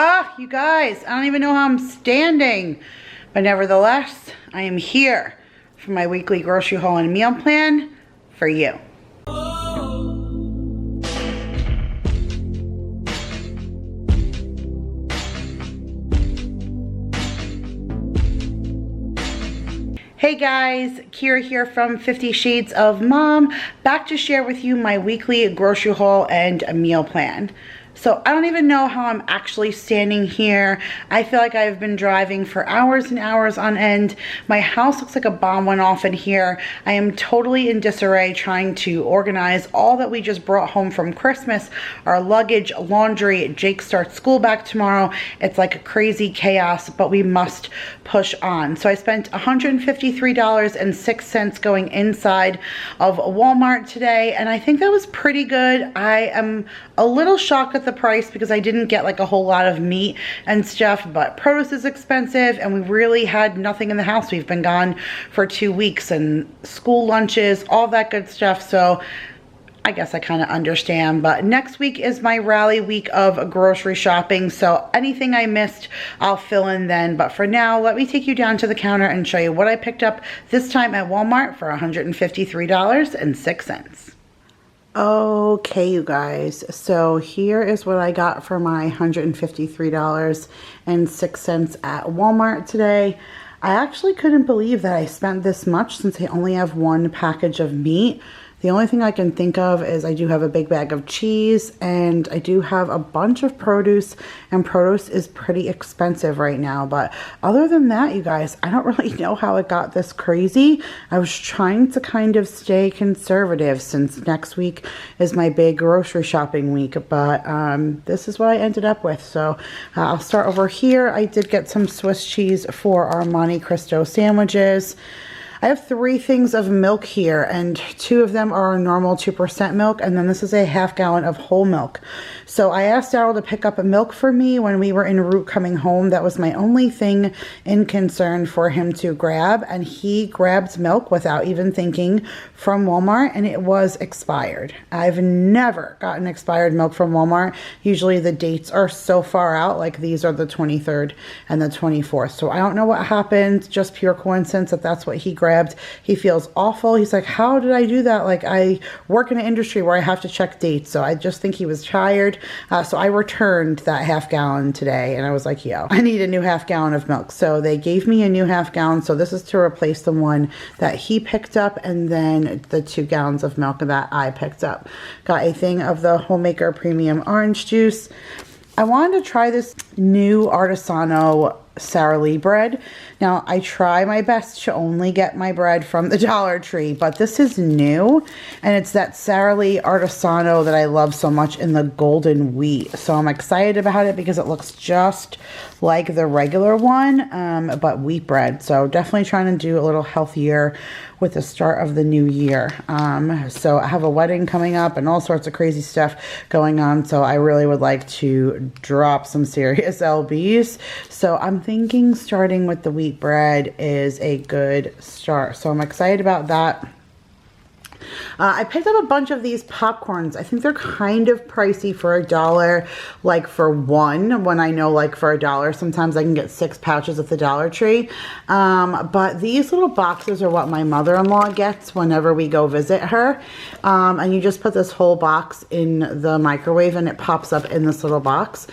Ah, you guys, I don't even know how I'm standing. But nevertheless, I am here for my weekly grocery haul and meal plan for you. Hey guys, Kira here from 50 Shades of Mom, back to share with you my weekly grocery haul and a meal plan. So I don't even know how I'm actually standing here. I feel like I've been driving for hours and hours on end. My house looks like a bomb went off in here. I am totally in disarray trying to organize all that we just brought home from Christmas, our luggage, laundry. Jake starts school back tomorrow. It's like a crazy chaos, but we must push on. So I spent $153.06 going inside of Walmart today, and I think that was pretty good. I am a little shocked at the price because I didn't get like a whole lot of meat and stuff, but produce is expensive and we really had nothing in the house. We've been gone for 2 weeks and school lunches, all that good stuff. So I guess I kind of understand, but next week is my rally week of grocery shopping, so anything I missed I'll fill in then. But for now, let me take you down to the counter and show you what I picked up this time at Walmart for $153.06. Okay, you guys, so here is what I got for my $153.06 at Walmart today. I actually couldn't believe that I spent this much since I only have one package of meat. The only thing I can think of is I do have a big bag of cheese and I do have a bunch of produce, and produce is pretty expensive right now. But other than that, you guys, I don't really know how it got this crazy. I was trying to kind of stay conservative since next week is my big grocery shopping week, but this is what I ended up with. So I'll start over here. I did get some Swiss cheese for our Monte Cristo sandwiches. I have 3 things of milk here, and 2 of them are normal 2% milk, and then this is a ½ gallon of whole milk. So I asked Daryl to pick up a milk for me when we were en route coming home. That was my only thing in concern for him to grab, and he grabbed milk without even thinking from Walmart, and it was expired. I've never gotten expired milk from Walmart. Usually the dates are so far out, like these are the 23rd and the 24th. So I don't know what happened, just pure coincidence that that's what he grabbed. He feels awful. He's like, how did I do that? Like, I work in an industry where I have to check dates. So I just think he was tired. So I returned that ½ gallon today, and I was like, yo, I need a new ½ gallon of milk. So they gave me a new ½ gallon. So this is to replace the one that he picked up, and then the 2 gallons of milk that I picked up. Got a thing of the Homemaker Premium Orange Juice. I wanted to try this new Artisano Sara Lee bread. Now, I try my best to only get my bread from the Dollar Tree, but this is new, and it's that Sara Lee Artisano that I love so much in the golden wheat. So I'm excited about it because it looks just like the regular one, but wheat bread. So definitely trying to do a little healthier with the start of the new year. So I have a wedding coming up and all sorts of crazy stuff going on. So I really would like to drop some serious LBs. So I'm thinking starting with the wheat bread is a good start. So I'm excited about that. I picked up a bunch of these popcorns. I think they're kind of pricey for $1, like for one, when I know like for $1, sometimes I can get 6 pouches at the Dollar Tree. But these little boxes are what my mother-in-law gets whenever we go visit her. And you just put this whole box in the microwave and it pops up in this little box.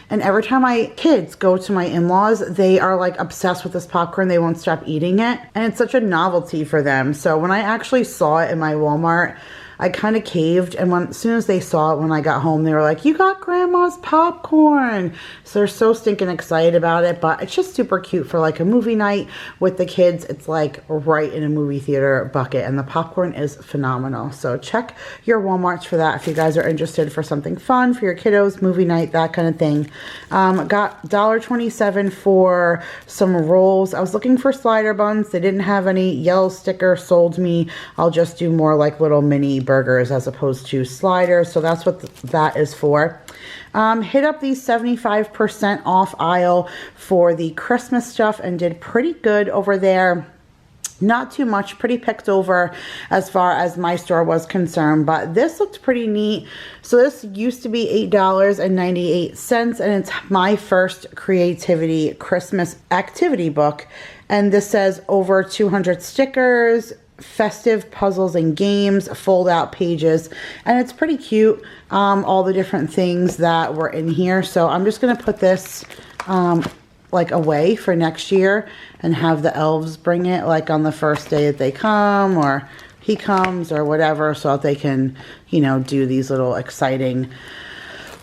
And every time my kids go to my in-laws, they are like obsessed with this popcorn. They won't stop eating it. And it's such a novelty for them. So when I actually saw it in my Walmart, I kind of caved, and as soon as they saw it when I got home, they were like, you got grandma's popcorn. So they're so stinking excited about it, but it's just super cute for like a movie night with the kids. It's like right in a movie theater bucket, and the popcorn is phenomenal. So check your Walmarts for that if you guys are interested for something fun for your kiddos, movie night, that kind of thing. Got $1.27 for some rolls. I was looking for slider buns. They didn't have any. Yellow sticker sold me. I'll just do more like little mini burgers as opposed to sliders. So that's what that is for. Hit up the 75% off aisle for the Christmas stuff and did pretty good over there. Not too much, pretty picked over as far as my store was concerned, but this looked pretty neat. So this used to be $8.98, and it's my first creativity Christmas activity book. And this says over 200 stickers, festive puzzles and games, fold out pages, and it's pretty cute, all the different things that were in here. So I'm just going to put this like away for next year and have the elves bring it like on the first day that they come, or he comes, or whatever, so that they can, you know, do these little exciting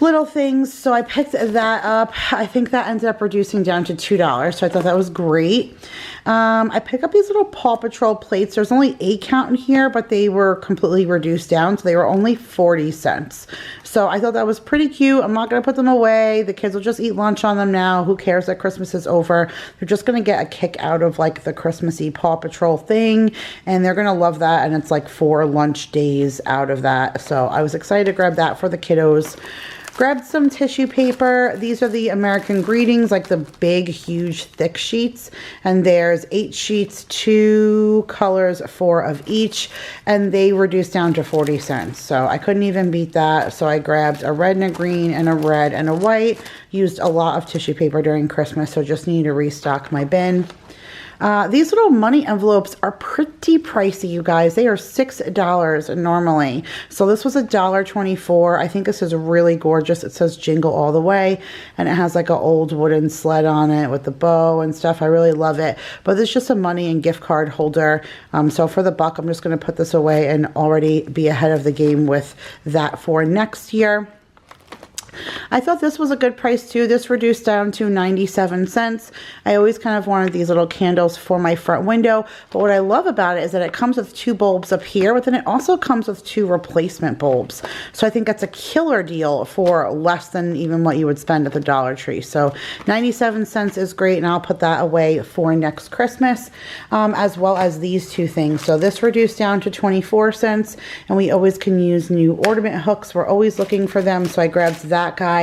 little things. So I picked that up. I think that ended up reducing down to $2, so I thought that was great. I picked up these little Paw Patrol plates. There's only 8 count in here, but they were completely reduced down, so they were only 40 cents. So I thought that was pretty cute. I'm not going to put them away. The kids will just eat lunch on them now. Who cares that Christmas is over? They're just going to get a kick out of like the Christmassy Paw Patrol thing, and they're going to love that, and it's like 4 lunch days out of that. So I was excited to grab that for the kiddos. Grabbed some tissue paper. These are the American Greetings, like the big, huge, thick sheets. And there's 8 sheets, 2 colors, 4 of each. And they reduced down to 40 cents. So I couldn't even beat that. So I grabbed a red and a green and a red and a white. Used a lot of tissue paper during Christmas, so just need to restock my bin. These little money envelopes are pretty pricey, you guys. They are $6 normally. So this was $1.24. I think this is really gorgeous. It says Jingle All the Way, and it has like an old wooden sled on it with the bow and stuff. I really love it. But it's just a money and gift card holder. So for the buck, I'm just going to put this away and already be ahead of the game with that for next year. I thought this was a good price too. This reduced down to 97 cents. I always kind of wanted these little candles for my front window, but what I love about it is that it comes with 2 bulbs up here, but then it also comes with 2 replacement bulbs. So I think that's a killer deal for less than even what you would spend at the Dollar Tree. So 97 cents is great, and I'll put that away for next Christmas, as well as these 2 things. So this reduced down to 24 cents, and we always can use new ornament hooks. We're always looking for them, so I grabbed that guy.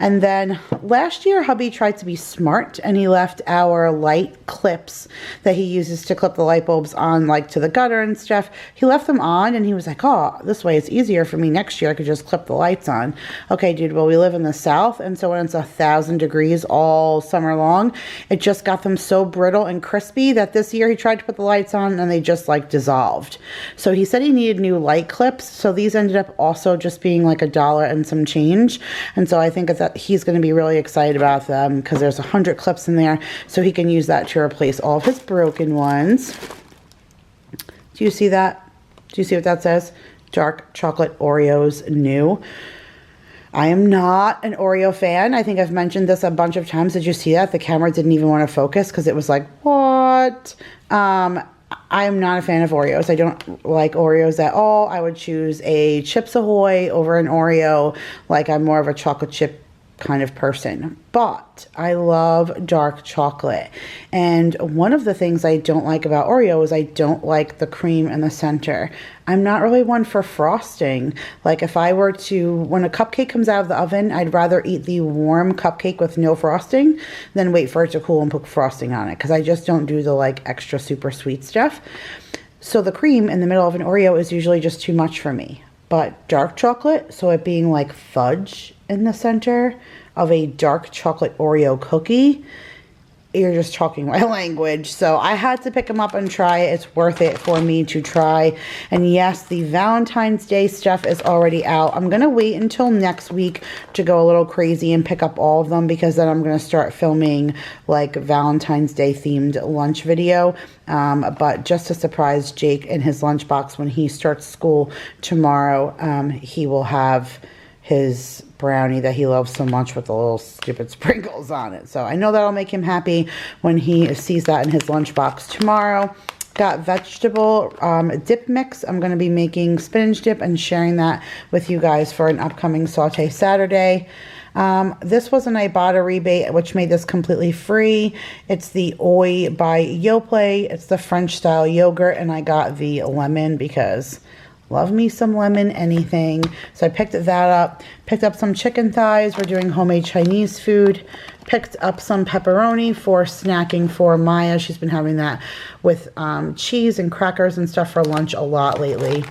And then last year hubby tried to be smart, and he left our light clips that he uses to clip the light bulbs on, like to the gutter and stuff. He left them on, and he was like, oh, this way it's easier for me next year. I could just clip the lights on. Okay, dude, well, we live in the South, and so when it's 1,000 degrees all summer long, it just got them so brittle and crispy that this year he tried to put the lights on and they just like dissolved. So he said he needed new light clips. So these ended up also just being like $1 and some change. And so I think that he's going to be really excited about them because there's 100 clips in there, so he can use that to replace all of his broken ones. Do you see that? Do you see what that says? Dark chocolate Oreos new. I am not an Oreo fan. I think I've mentioned this a bunch of times. Did you see that? The camera didn't even want to focus because it was like, what? I am not a fan of Oreos. I don't like Oreos at all. I would choose a Chips Ahoy over an Oreo. Like, I'm more of a chocolate chip kind of person, but I love dark chocolate. And one of the things I don't like about Oreo is I don't like the cream in the center. I'm not really one for frosting. Like, if I were to, when a cupcake comes out of the oven, I'd rather eat the warm cupcake with no frosting than wait for it to cool and put frosting on it, because I just don't do the like extra super sweet stuff. So the cream in the middle of an Oreo is usually just too much for me. But dark chocolate, so it being like fudge in the center of a dark chocolate Oreo cookie, you're just talking my language. So I had to pick them up and try it. It's worth it for me to try. And yes, the Valentine's Day stuff is already out. I'm going to wait until next week to go a little crazy and pick up all of them, because then I'm going to start filming like Valentine's Day themed lunch video. But just to surprise Jake in his lunchbox when he starts school tomorrow, he will have his brownie that he loves so much with the little stupid sprinkles on it. So I know that'll make him happy when he sees that in his lunchbox tomorrow. Got vegetable dip mix. I'm going to be making spinach dip and sharing that with you guys for an upcoming saute Saturday. This was an iBotta rebate, which made this completely free. It's the Oi by Yoplait. It's the French style yogurt, and I got the lemon because Love me some lemon anything. So I picked that up. Picked up some chicken thighs. We're doing homemade Chinese food. Picked up some pepperoni for snacking for Maya. She's been having that with cheese and crackers and stuff for lunch a lot lately.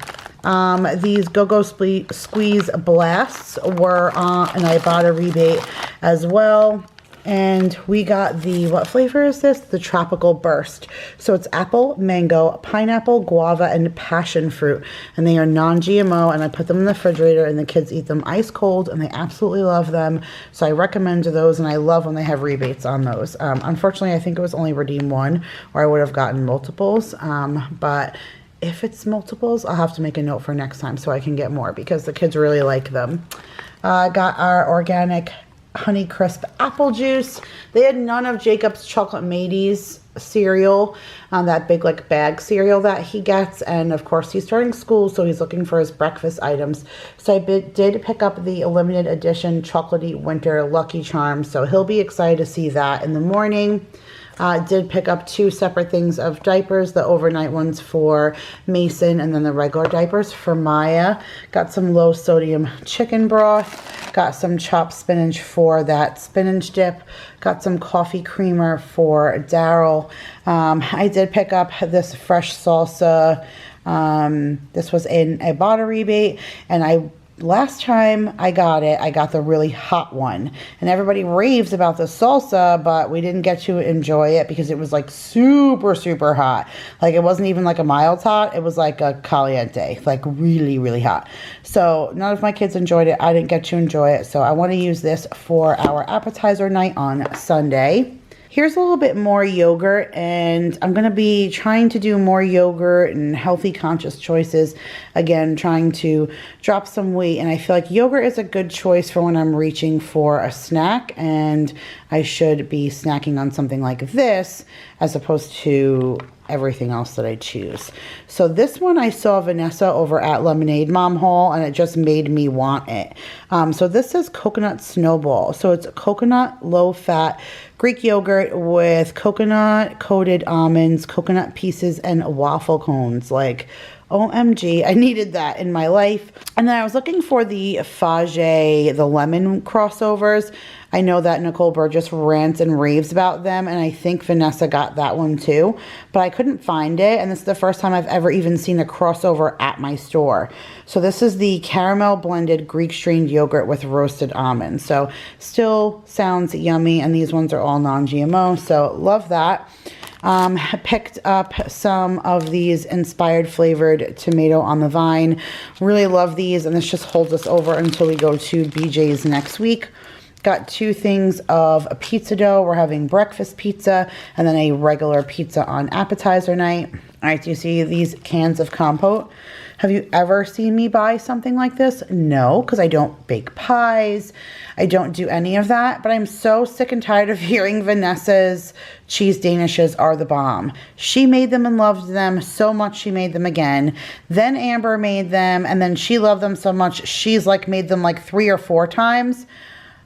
These Go-Go Squeeze Blasts were an iBotta rebate as well. And we got the, what flavor is this? The Tropical Burst. So it's apple, mango, pineapple, guava, and passion fruit. And they are non-GMO, and I put them in the refrigerator, and the kids eat them ice cold, and they absolutely love them. So I recommend those, and I love when they have rebates on those. Unfortunately, I think it was only redeem one, or I would have gotten multiples. But if it's multiples, I'll have to make a note for next time so I can get more, because the kids really like them. Got our organic Honey Crisp apple juice. They had none of Jacob's Chocolate Mateys cereal, that big like bag cereal that he gets, and of course he's starting school, so he's looking for his breakfast items. So I did pick up the limited edition chocolatey winter Lucky Charms, so he'll be excited to see that in the morning. Did pick up 2 separate things of diapers, the overnight ones for Mason and then the regular diapers for Maya. Got some low sodium chicken broth. Got some chopped spinach for that spinach dip. Got some coffee creamer for Daryl. I did pick up this fresh salsa. This was in a iBotta rebate, and last time I got it, I got the really hot one. And everybody raves about the salsa, but we didn't get to enjoy it because it was like super, super hot. Like it wasn't even like a mild hot. It was like a caliente, like really, really hot. So none of my kids enjoyed it. I didn't get to enjoy it. So I want to use this for our appetizer night on Sunday. Here's a little bit more yogurt, and I'm going to be trying to do more yogurt and healthy conscious choices. Again, trying to drop some weight, and I feel like yogurt is a good choice for when I'm reaching for a snack, and I should be snacking on something like this as opposed to everything else that I choose. So this one I saw Vanessa over at Lemonade Mom Haul, and it just made me want it. So this says coconut snowball. So it's coconut low fat Greek yogurt with coconut coated almonds, coconut pieces, and waffle cones. Like, OMG, I needed that in my life. And then I was looking for the Fage, the lemon crossovers. I know that Nicole Burgess rants and raves about them, and I think Vanessa got that one too, but I couldn't find it, and this is the first time I've ever even seen a crossover at my store. So this is the caramel blended Greek strained yogurt with roasted almonds. So still sounds yummy, and these ones are all non-GMO, so love that. Picked up some of these inspired flavored tomato on the vine. Really love these, and this just holds us over until we go to BJ's next week. Got 2 things of a pizza dough. We're having breakfast pizza and then a regular pizza on appetizer night. All right, do you see these cans of compote? Have you ever seen me buy something like this? No, because I don't bake pies. I don't do any of that, but I'm so sick and tired of hearing Vanessa's cheese danishes are the bomb. She made them and loved them so much she made them again. Then Amber made them, and then she loved them so much she's like made them like 3 or 4 times.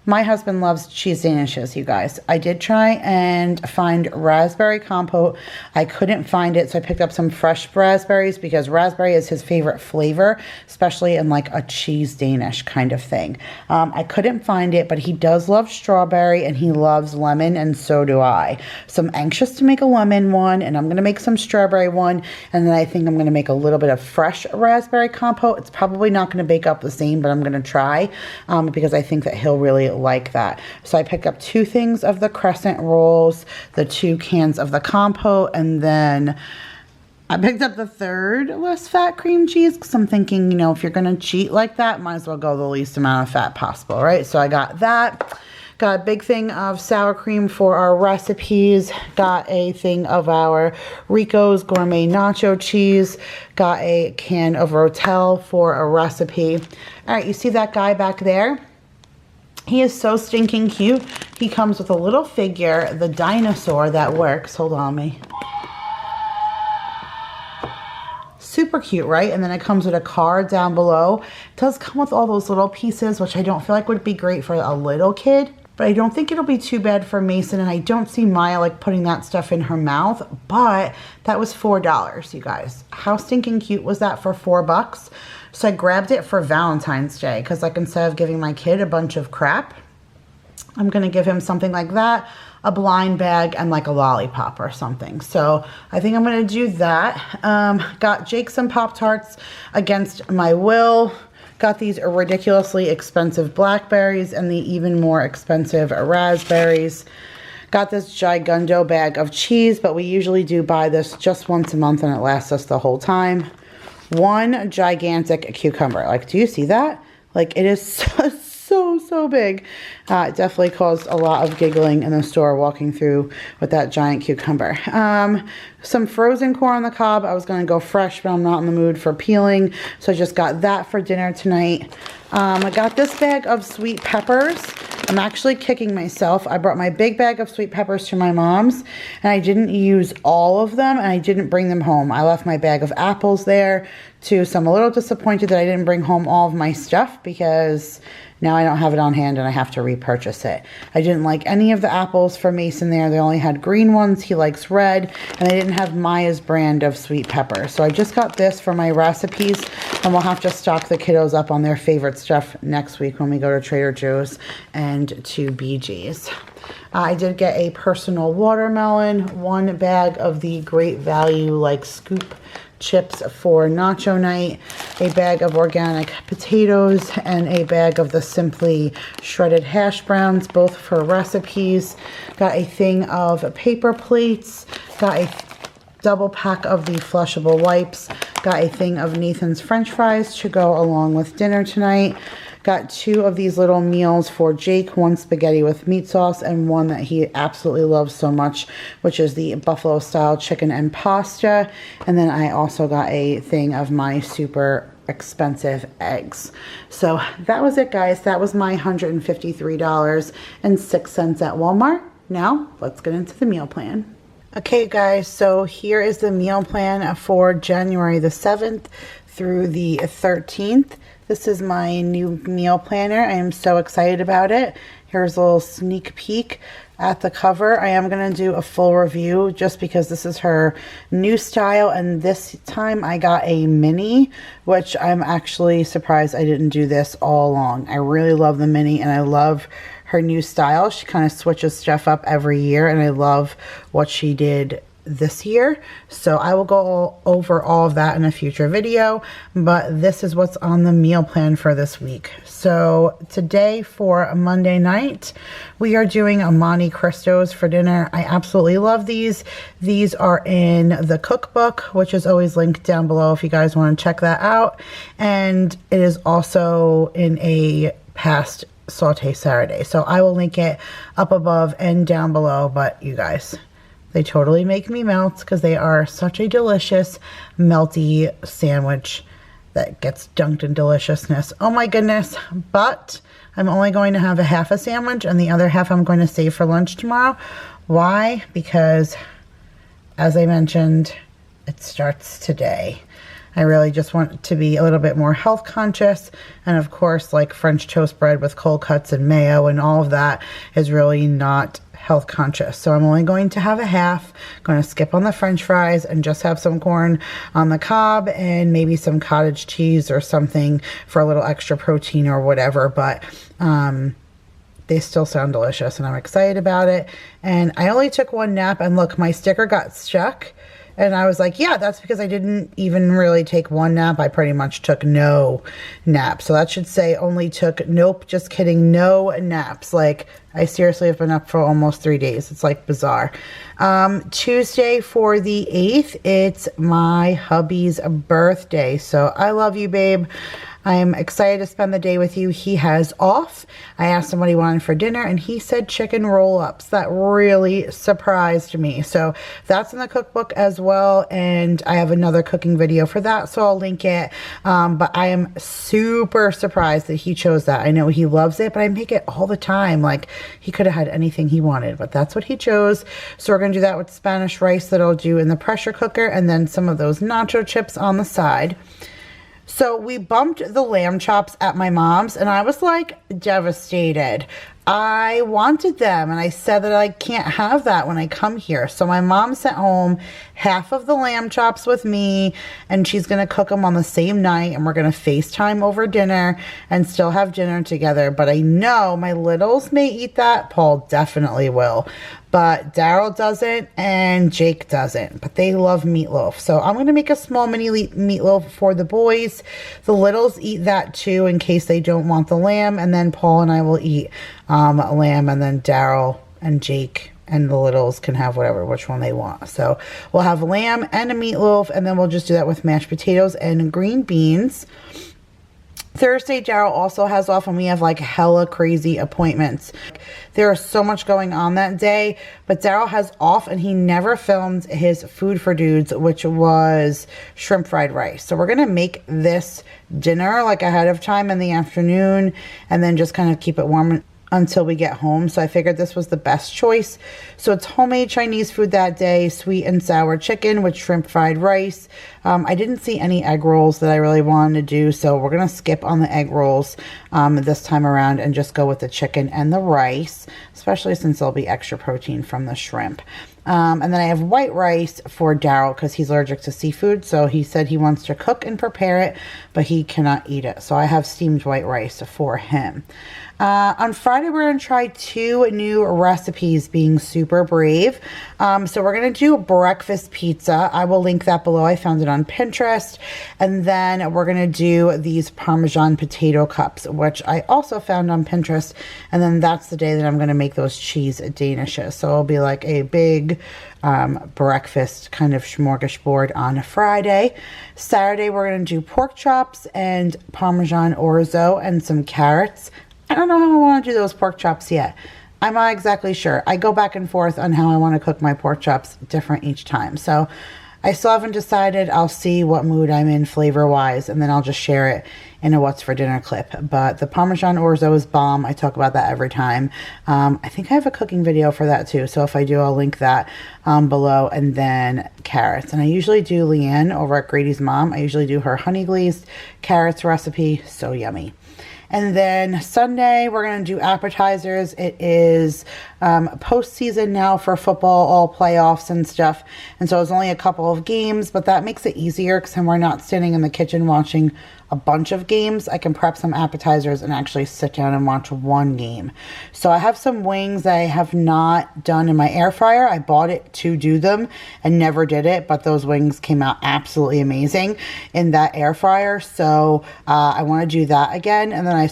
My husband loves cheese danishes, you guys. I did try and find raspberry compote. I couldn't find it, so I picked up some fresh raspberries because raspberry is his favorite flavor, especially in like a cheese Danish kind of thing. I couldn't find it, but he does love strawberry and he loves lemon, and so do I. So I'm anxious to make a lemon one, and I'm going to make some strawberry one, and then I think I'm going to make a little bit of fresh raspberry compote. It's probably not going to bake up the same, but I'm going to try because I think that he'll really like that. So I picked up 2 things of the crescent rolls, the 2 cans of the compote, and then I picked up the 3rd less fat cream cheese because I'm thinking, you know, if you're going to cheat like that, might as well go the least amount of fat possible, right? So I got that. Got a big thing of sour cream for our recipes. Got a thing of our Rico's gourmet nacho cheese. Got a can of Rotel for a recipe. All right, you see that guy back there? He is so stinking cute. He comes with a little figure, the dinosaur that works. Hold on me. Super cute, right? And then it comes with a card down below. It does come with all those little pieces, which I don't feel like would be great for a little kid. but I don't think it'll be too bad for Mason, and I don't see Maya like putting that stuff in her mouth, but that was $4, you guys. How stinking cute was that for $4? So I grabbed it for Valentine's Day because like instead of giving my kid a bunch of crap, I'm going to give him something like that, a blind bag, and like a lollipop or something. So I think I'm going to do that. Got Jake some Pop-Tarts against my will. Got these ridiculously expensive blackberries and the even more expensive raspberries. Got this Gigundo bag of cheese, but we usually do buy this just once a month and it lasts us the whole time. One gigantic cucumber. Like, do you see that? Like, it is so big. It definitely caused a lot of giggling in the store walking through with that giant cucumber. Some frozen corn on the cob. I was going to go fresh, but I'm not in the mood for peeling, so I just got that for dinner tonight. I got this bag of sweet peppers. I'm actually kicking myself. I brought my big bag of sweet peppers to my mom's, and I didn't use all of them, and I didn't bring them home. I left my bag of apples there too, so I'm a little disappointed that I didn't bring home all of my stuff because now I don't have it on hand and I have to repurchase it. I didn't like any of the apples for Mason there. They only had green ones. He likes red, and they didn't have Maya's brand of sweet pepper. So I just got this for my recipes, and we'll have to stock the kiddos up on their favorite stuff next week when we go to Trader Joe's and to BG's. I did get a personal watermelon, one bag of the Great Value like scoop chips for nacho night, a bag of organic potatoes, and a bag of the Simply shredded hash browns, both for recipes. Got a thing of paper plates, got a double pack of the flushable wipes, got a thing of Nathan's French fries to go along with dinner tonight. Got two of these little meals for Jake, one spaghetti with meat sauce and one that he absolutely loves so much, which is the buffalo style chicken and pasta. And then I also got a thing of my super expensive eggs. So that was it, guys. That was my $153.06 at Walmart. Now let's get into the meal plan. Okay, guys, so here is the meal plan for January the 7th through the 13th. This is my new meal planner. I am so excited about it. Here's a little sneak peek at the cover. I am going to do a full review just because this is her new style, and this time I got a mini, which I'm actually surprised I didn't do this all along. I really love the mini, and I love her new style. She kind of switches stuff up every year, and I love what she did this year. So I will go over all of that in a future video, but this is what's on the meal plan for this week. So today for Monday night, we are doing a Monte Cristos for dinner. I absolutely love these. These are in the cookbook, which is always linked down below if you guys want to check that out. And it is also in a past saute Saturday. So I will link it up above and down below, but you guys, they totally make me melt because they are such a delicious, melty sandwich that gets dunked in deliciousness. Oh my goodness. But I'm only going to have a half a sandwich, and the other half I'm going to save for lunch tomorrow. Why? Because, as I mentioned, it starts today. I really just want to be a little bit more health conscious. And of course, like French toast bread with cold cuts and mayo and all of that is really not health conscious. So I'm only going to have a half. I'm going to skip on the French fries and just have some corn on the cob and maybe some cottage cheese or something for a little extra protein or whatever. But they still sound delicious and I'm excited about it. And I only took one nap, and look, my sticker got stuck. And I was like, yeah, that's because I didn't even really take one nap. I pretty much took no nap. So that should say only took, nope, just kidding, no naps. Like, I seriously have been up for almost 3 days. It's like bizarre. Tuesday for the 8th, it's my hubby's birthday. So I love you, babe. I'm excited to spend the day with you. He has off. I asked him what he wanted for dinner, and he said chicken roll-ups. That really surprised me. So that's in the cookbook as well, and I have another cooking video for that, so I'll link it. But I am super surprised that he chose that. I know he loves it, but I make it all the time. Like, he could have had anything he wanted, but that's what he chose. So we're going to do that with Spanish rice that I'll do in the pressure cooker, and then some of those nacho chips on the side. So we bumped the lamb chops at my mom's, and I was like devastated. I wanted them, and I said that I can't have that when I come here. So my mom sent home half of the lamb chops with me, and she's going to cook them on the same night, and we're going to FaceTime over dinner and still have dinner together. But I know my littles may eat that. Paul definitely will. But Daryl doesn't and Jake doesn't, but they love meatloaf. So I'm going to make a small mini meatloaf for the boys. The littles eat that too in case they don't want the lamb, and then Paul and I will eat lamb, and then Daryl and Jake and the littles can have which one they want. So we'll have lamb and a meatloaf, and then we'll just do that with mashed potatoes and green beans. Thursday, Daryl also has off, and we have like hella crazy appointments. There is so much going on that day, but Daryl has off, and he never filmed his food for dudes, which was shrimp fried rice. So we're going to make this dinner like ahead of time in the afternoon, and then just kind of keep it warm until we get home. So I figured this was the best choice. So it's homemade Chinese food that day, sweet and sour chicken with shrimp fried rice. I didn't see any egg rolls that I really wanted to do, so we're going to skip on the egg rolls this time around and just go with the chicken and the rice, especially since there'll be extra protein from the shrimp. And then I have white rice for Daryl because he's allergic to seafood. So he said he wants to cook and prepare it, but he cannot eat it. So I have steamed white rice for him. On Friday, we're going to try 2 new recipes, being super brave. So we're going to do breakfast pizza. I will link that below. I found it on Pinterest. And then we're going to do these Parmesan potato cups, which I also found on Pinterest. And then that's the day that I'm going to make those cheese danishes. So it'll be like a big breakfast kind of smorgasbord on a Friday. Saturday, we're going to do pork chops and Parmesan orzo and some carrots. I don't know how I want to do those pork chops yet. I'm not exactly sure. I go back and forth on how I want to cook my pork chops different each time. So I still haven't decided. I'll see what mood I'm in flavor-wise, and then I'll just share it in a What's for Dinner clip. But the Parmesan orzo is bomb. I talk about that every time. I think I have a cooking video for that too. So if I do, I'll link that below. And then carrots. And I usually do Leanne over at Grady's Mom. I usually do her honey glazed carrots recipe. So yummy. And then Sunday, we're going to do appetizers. It is postseason now for football, all playoffs and stuff. And so it's only a couple of games, but that makes it easier because we're not standing in the kitchen watching a bunch of games. I can prep some appetizers and actually sit down and watch one game. So I have some wings that I have not done in my air fryer. I bought it to do them and never did it, but those wings came out absolutely amazing in that air fryer. So I want to do that again. And then I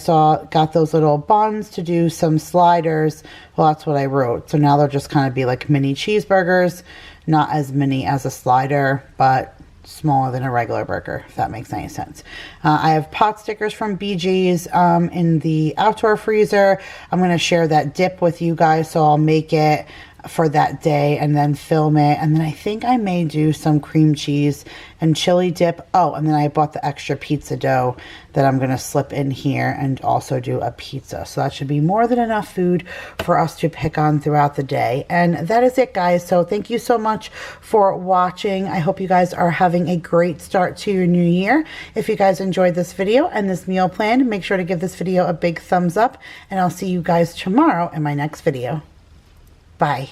got those little buns to do some sliders. Well, that's what I wrote. So now they'll just kind of be like mini cheeseburgers, not as mini as a slider, but smaller than a regular burger, if that makes any sense. I have pot stickers from BG's in the outdoor freezer. I'm going to share that dip with you guys, so I'll make it for that day and then film it. And then I think I may do some cream cheese and chili dip. Oh, and then I bought the extra pizza dough that I'm going to slip in here and also do a pizza. So that should be more than enough food for us to pick on throughout the day. And that is it, guys. So thank you so much for watching. I hope you guys are having a great start to your new year. If you guys enjoyed this video and this meal plan, make sure to give this video a big thumbs up, and I'll see you guys tomorrow in my next video. Bye.